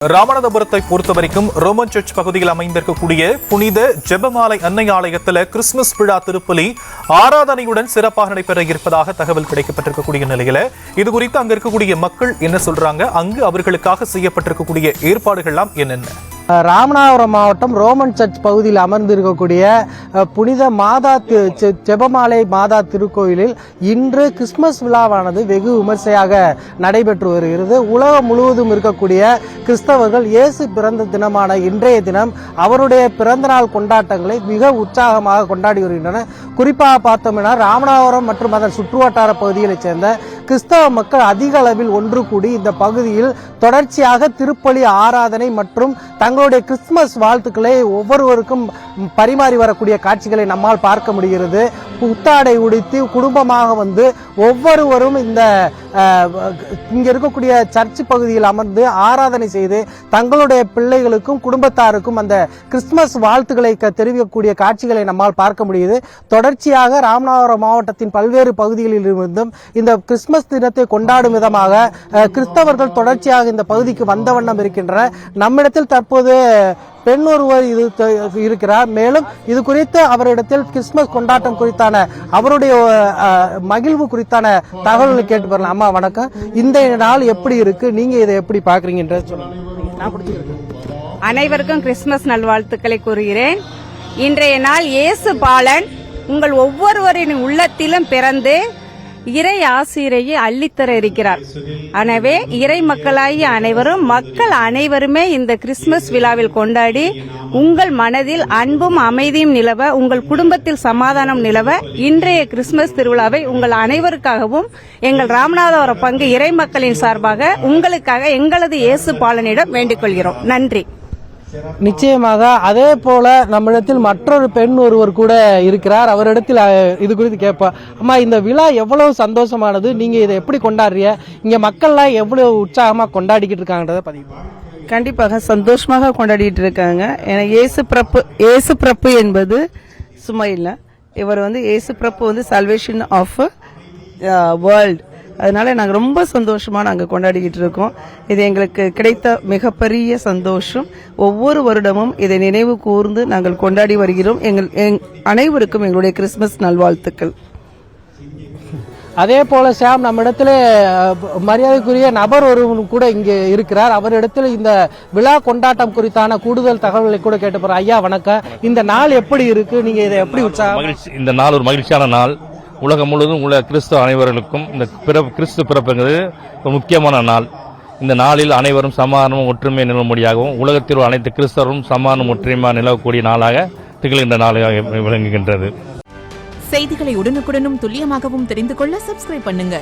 ராமநாதபுரத்தை பொறுத்தவரைக்கும் Roman search பகுதியில் அமைந்திருக்கக்கூடிய புனித ஜெபமாலை அன்னை ஆலயத்தில் கிறிஸ்துமஸ் விழா திருப்பலி ஆராதனையுடன் சிறப்பாக நடைபெற இருப்பதாக தகவல் கிடைக்கப்பட்டிருக்கக்கூடிய நிலையில இது குறித்து அங்க இருக்கக்கூடிய மக்கள் என்ன சொல்றாங்க, அங்கு அவர்களுக்காக செய்யப்பட்டிருக்கக்கூடிய ஏற்பாடுகள்லாம் என்னென்ன? ராமநாதபுரம் மாவட்டம் ரோமன் சர்ச் பகுதியில் அமர்ந்திருக்கக்கூடிய புனித மாதா ஜெபமாலை மாதா திருக்கோயிலில் இன்று கிறிஸ்துமஸ் விழாவானது வெகு விமர்சையாக நடைபெற்று வருகிறது. உலகம் முழுவதும் இருக்கக்கூடிய கிறிஸ்தவர்கள் இயேசு பிறந்த தினமான இன்றைய தினம் அவருடைய பிறந்த நாள் கொண்டாட்டங்களை மிக உற்சாகமாக கொண்டாடி வருகின்றனர். குறிப்பாக பார்த்தோம்னா ராமநாதபுரம் மற்றும் அதன் சுற்றுவட்டார பகுதிகளைச் சேர்ந்த கிறிஸ்தவ மக்கள் அதிக அளவில் ஒன்று கூடி இந்த பகுதியில் தொடர்ச்சியாக திருப்பலி ஆராதனை மற்றும் தங்களுடைய கிறிஸ்துமஸ் வாழ்த்துக்களை ஒவ்வொருவருக்கும் பரிமாறி வரக்கூடிய காட்சிகளை நம்மால் பார்க்க முடிகிறது. புத்தாடை உடுத்தி குடும்பமாக வந்து ஒவ்வொருவரும் இங்க இருக்கக்கூடிய சர்ச் பகுதியில் அமர்ந்து ஆராதனை செய்து தங்களுடைய பிள்ளைகளுக்கும் குடும்பத்தாருக்கும் அந்த கிறிஸ்துமஸ் வாழ்த்துக்களை தெரிவிக்கக்கூடிய காட்சிகளை நம்மால் பார்க்க முடியுது. தொடர்ச்சியாக ராமநாதபுரம் மாவட்டத்தின் பல்வேறு பகுதிகளில் இருந்தும் இந்த கிறிஸ்துமஸ் தினத்தை கொண்டாடும் விதமாக கிறிஸ்தவர்கள் தொடர்ச்சியாக இந்த பகுதிக்கு வந்த வண்ணம் இருக்கின்றனர். நம்மிடத்தில் தற்போது பெண் ஒருவர் இருக்கிறார். மேலும் இது குறித்து அவரிடத்தில் கிறிஸ்துமஸ் கொண்டாட்டம் குறித்தான அவருடைய மகிழ்வு குறித்தான தகவல்களை கேட்டு பெறலாம். அம்மா வணக்கம், இந்த நாள் எப்படி இருக்கு, நீங்க இதை எப்படி பாக்குறீங்கன்ற சொல்லுங்க. அனைவருக்கும் கிறிஸ்துமஸ் நல்வாழ்த்துக்களை கூறுகிறேன். இன்றைய நாள் இயேசு பாலன் உங்கள் ஒவ்வொருவரின் உள்ளத்திலும் பிறந்து இறை ஆசிரியை அள்ளித்தர இருக்கிறார். எனவே இறை மக்களாகிய மக்கள் அனைவருமே இந்த கிறிஸ்துமஸ் விழாவில் கொண்டாடி உங்கள் மனதில் அன்பும் அமைதியும் நிலவ, உங்கள் குடும்பத்தில் சமாதானம் நிலவ இன்றைய கிறிஸ்துமஸ் திருவிழாவை உங்கள் அனைவருக்காகவும் எங்கள் ராமநாதபுரம் பங்கு இறை மக்களின் சார்பாக உங்களுக்காக எங்களது இயேசு பாலனிடம் வேண்டிக் கொள்கிறோம். நன்றி. நிச்சயமாக. அதே போல நம்மிடத்தில் மற்றொரு பெண் ஒருவர் கூட இருக்கிறார். அவரிடத்தில் இது குறித்து கேட்போம். அம்மா, இந்த விழா எவ்வளவு சந்தோஷமானது, நீங்க இதை எப்படி கொண்டாடுறீங்க, இங்க மக்கள்லாம் எவ்வளவு உற்சாகமா கொண்டாடிக்கிட்டு இருக்காங்கன்றத பதிவு. கண்டிப்பாக சந்தோஷமாக கொண்டாடிட்டு இருக்காங்க. ஏன்னா இயேசு பிரபு என்பது சும்மா இல்லை, இவர் இயேசு பிரபு சால்வேஷன் ஆஃப் வேர்ல்ட். அதனால நாங்கள் ரொம்ப சந்தோஷமா நாங்கள் கொண்டாடிக்கிட்டு இருக்கோம். இது எங்களுக்கு கிடைத்த மிகப்பெரிய சந்தோஷம். ஒவ்வொரு வருடமும் இதை நினைவு கூர்ந்து நாங்கள் கொண்டாடி வருகிறோம். அனைவருக்கும் எங்களுடைய கிறிஸ்துமஸ் நல்வாழ்த்துக்கள். அதே போல சாம், நம்ம இடத்துல மரியாதைக்குரிய நபர் ஒருவன் கூட இங்கே இருக்கிறார். அவரிடத்தில் இந்த விழா கொண்டாட்டம் குறித்தான கூடுதல் தகவல்களை கூட கேட்டு போறோம். ஐயா வணக்கம், இந்த நாள் எப்படி இருக்கு, நீங்க இதை எப்படி உற்சாகம்? இந்த நாள் ஒரு மகிழ்ச்சியான நாள். உலகம் முழுவதும் உள்ள கிறிஸ்துவ அனைவர்களுக்கும் இந்த கிறிஸ்து பிறப்புங்கிறது ஒரு முக்கியமான நாள். இந்த நாளில் அனைவரும் சமாதானமும் ஒற்றுமை நிலவும்படியாகவும் உலகத்தில் உள்ள அனைத்து கிறிஸ்தவரும் சமாதானம் ஒற்றுமையாக நிலவக்கூடிய நாளாக திகழ்கின்ற நாளாக விளங்குகின்றது. செய்திகளை உடனுக்குடனும் துல்லியமாகவும் தெரிந்து கொள்ள சப்ஸ்கிரைப் பண்ணுங்க.